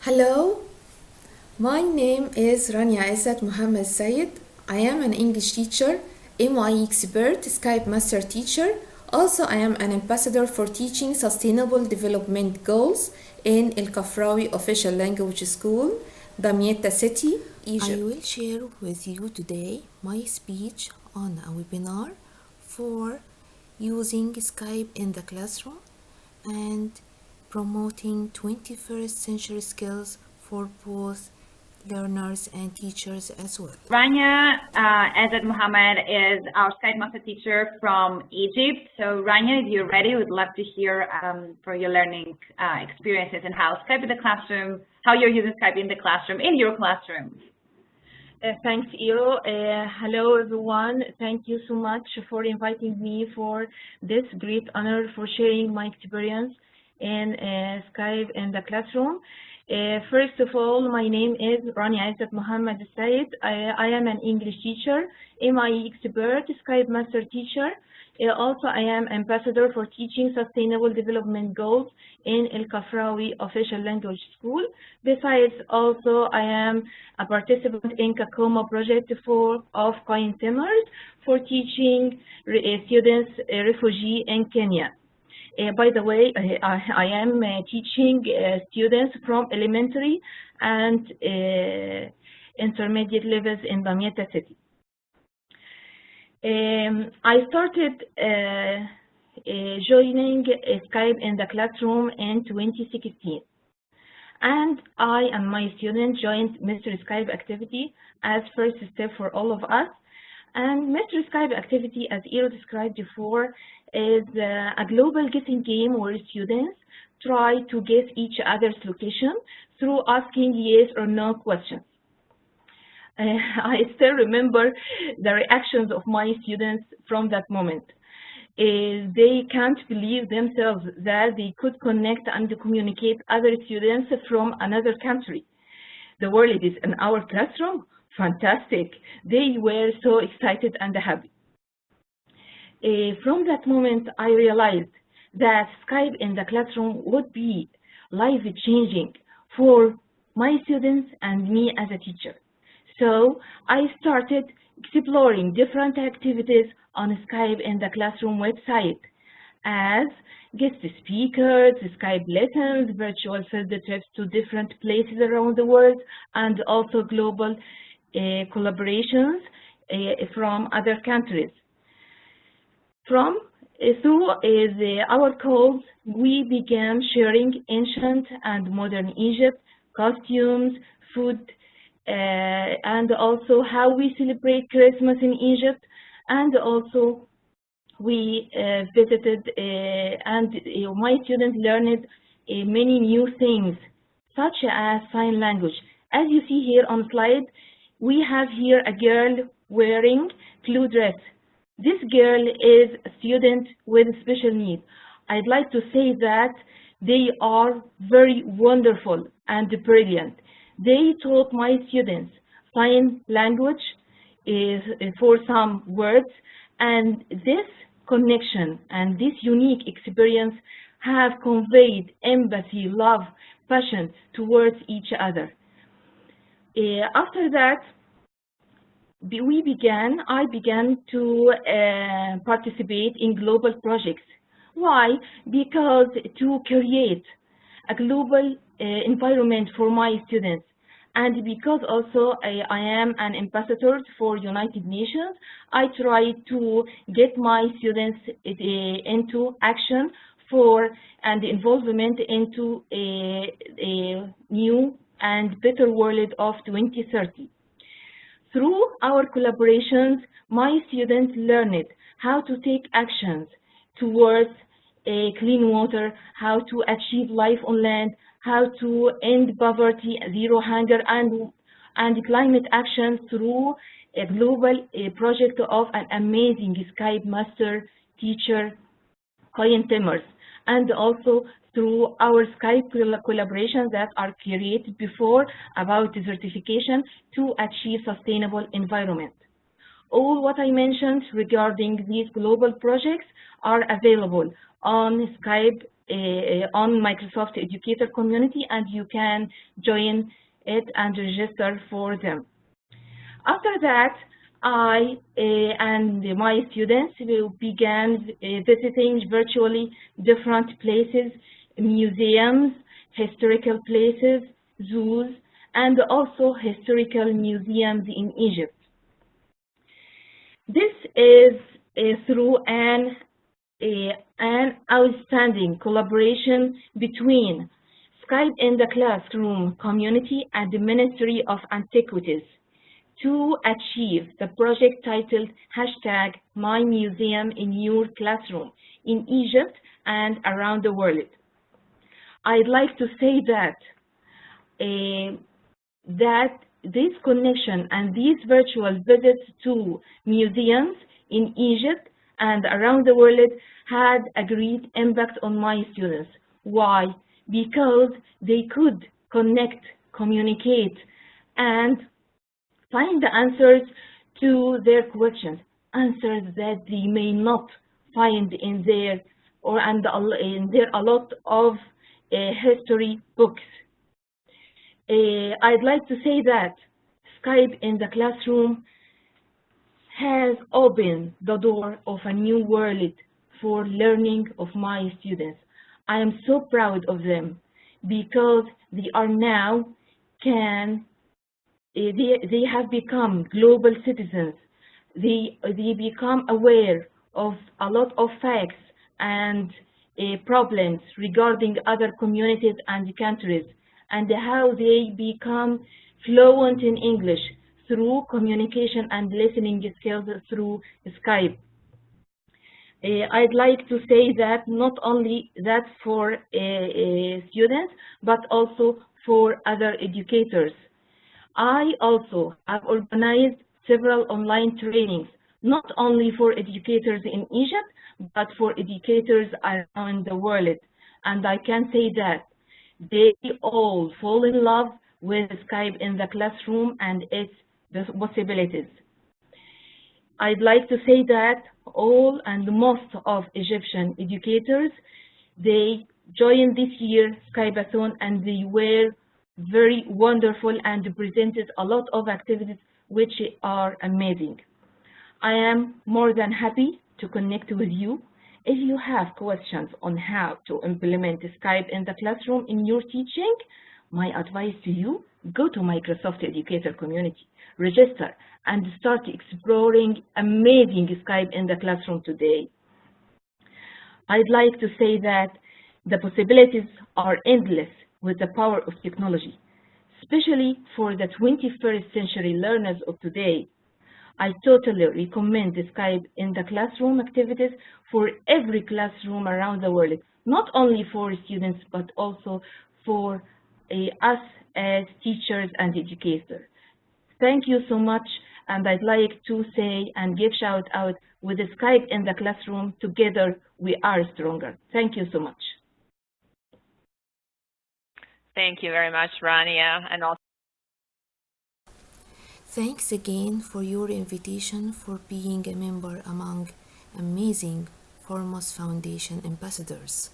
Hello, my name is Rania Izzat Muhammad Sayed. I am an English teacher, MI expert, Skype master teacher. Also, I am an ambassador for teaching sustainable development goals in El Kafrawi Official Language School, Damietta City, Egypt. I will share with you today my speech on a webinar for using Skype in the classroom and promoting 21st century skills for both learners and teachers as well. Rania Azad Muhammad is our Skype master teacher from Egypt. So Rania, if you're ready, we'd love to hear for your learning experiences and how Skype in the classroom, how you're using Skype in the classroom, in your classroom. Thanks, Iro. Hello, everyone. Thank you so much for inviting me for this great honor for sharing my experience in Skype in the classroom. First of all, my name is Rania Izzat Muhammad Sayed. I am an English teacher, MI expert, Skype master teacher. Also, I am ambassador for teaching sustainable development goals in El Kafrawi Official Language School. Besides, also, I am a participant in Kakoma project of Coin Timers for teaching students refugee in Kenya. By the way, I am teaching students from elementary and intermediate levels in Damietta City. I started joining Skype in the classroom in 2016. And I and my students joined Mr. Skype activity as first step for all of us. And Mr. Skype activity, as Iro described before, is a global guessing game where students try to guess each other's location through asking yes or no questions. I still remember the reactions of my students from that moment. They can't believe themselves that they could connect and communicate other students from another country. The world is in our classroom. Fantastic. They were so excited and happy. From that moment, I realized that Skype in the classroom would be life-changing for my students and me as a teacher. So I started exploring different activities on Skype in the classroom website as guest speakers, Skype lessons, virtual field trips to different places around the world, and also global collaborations from other countries. Through our calls, we began sharing ancient and modern Egypt, costumes, food, and also how we celebrate Christmas in Egypt, and also we visited and my students learned many new things, such as sign language. As you see here on slide, we have here a girl wearing blue dress. This girl is a student with special needs. I'd like to say that they are very wonderful and brilliant. They taught my students sign language for some words, and this connection and this unique experience have conveyed empathy, love, passion towards each other. After that, I began to participate in global projects. Why? Because to create a global environment for my students, and because also I am an ambassador for United Nations, I try to get my students into action and involvement into a new and better world of 2030. Through our collaborations, my students learned how to take actions towards clean water, how to achieve life on land, how to end poverty, zero hunger, and climate action through a global project of an amazing Skype master teacher, Coin Timers, and also through our Skype collaborations that are created before about desertification to achieve sustainable environment. All what I mentioned regarding these global projects are available on Skype on Microsoft Educator community, and you can join it and register for them. After that, I and my students will began visiting virtually different places, museums, historical places, zoos, and also historical museums in Egypt. This is through an outstanding collaboration between Skype in the Classroom community and the Ministry of Antiquities to achieve the project titled #MyMuseumInYourClassroom in Egypt and around the world. I'd like to say that this connection and these virtual visits to museums in Egypt and around the world had a great impact on my students. Why? Because they could connect, communicate, and find the answers to their questions, answers that they may not find in their a lot of history books. I'd like to say that Skype in the Classroom has opened the door of a new world for learning of my students. I am so proud of them because they are now they have become global citizens. They become aware of a lot of facts and problems regarding other communities and countries, and how they become fluent in English through communication and listening skills through Skype. I'd like to say that not only that for students, but also for other educators. I also have organized several online trainings, not only for educators in Egypt, but for educators around the world. And I can say that they all fall in love with Skype in the Classroom and its possibilities. I'd like to say that all and most of Egyptian educators, they joined this year Skype-a-thon, and they were very wonderful and presented a lot of activities which are amazing. I am more than happy to connect with you. If you have questions on how to implement Skype in the Classroom in your teaching, my advice to you, go to Microsoft Educator community, register, and start exploring amazing Skype in the Classroom today. I'd like to say that the possibilities are endless with the power of technology, especially for the 21st century learners of today. I totally recommend the Skype in the Classroom activities for every classroom around the world, not only for students, but also for us as teachers and educators. Thank you so much, and I'd like to say and give shout out with the Skype in the Classroom. Together we are stronger. Thank you so much. Thank you very much, Rania, and also Thanks again for your invitation for being a member among amazing Foremost Foundation ambassadors.